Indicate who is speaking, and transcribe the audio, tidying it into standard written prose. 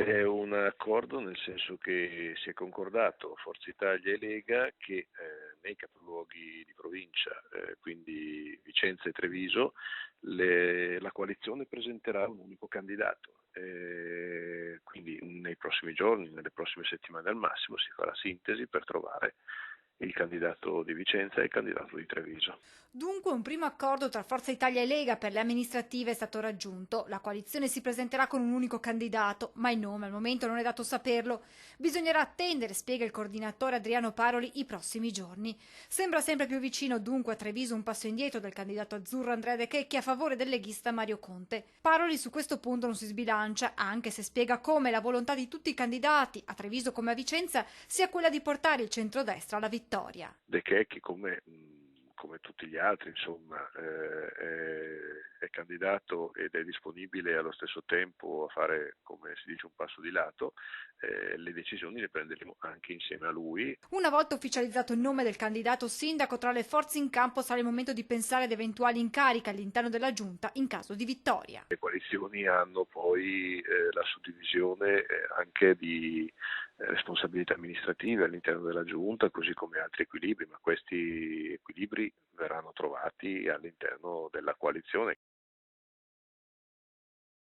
Speaker 1: C'è un accordo, nel senso che si è concordato Forza Italia e Lega che nei capoluoghi di provincia, quindi Vicenza e Treviso, la coalizione presenterà un unico candidato. Quindi nei prossimi giorni, nelle prossime settimane al massimo, si farà sintesi per trovare il candidato di Vicenza e il candidato di Treviso.
Speaker 2: Dunque un primo accordo tra Forza Italia e Lega per le amministrative è stato raggiunto. La coalizione si presenterà con un unico candidato, ma il nome al momento non è dato saperlo. Bisognerà attendere, spiega il coordinatore Adriano Paroli, i prossimi giorni. Sembra sempre più vicino dunque a Treviso un passo indietro del candidato azzurro Andrea De Checchi a favore del leghista Mario Conte. Paroli su questo punto non si sbilancia, anche se spiega come la volontà di tutti i candidati, a Treviso come a Vicenza, sia quella di portare il centrodestra alla vittoria.
Speaker 1: De Checchi, come tutti gli altri, insomma, è candidato ed è disponibile allo stesso tempo a fare, come si dice, un passo di lato. Le decisioni le prenderemo anche insieme a lui.
Speaker 2: Una volta ufficializzato il nome del candidato sindaco tra le forze in campo sarà il momento di pensare ad eventuali incarichi all'interno della giunta in caso di vittoria.
Speaker 1: Le coalizioni hanno poi la suddivisione anche di responsabilità amministrative all'interno della giunta, così come altri equilibri, ma questi equilibri verranno trovati all'interno della coalizione.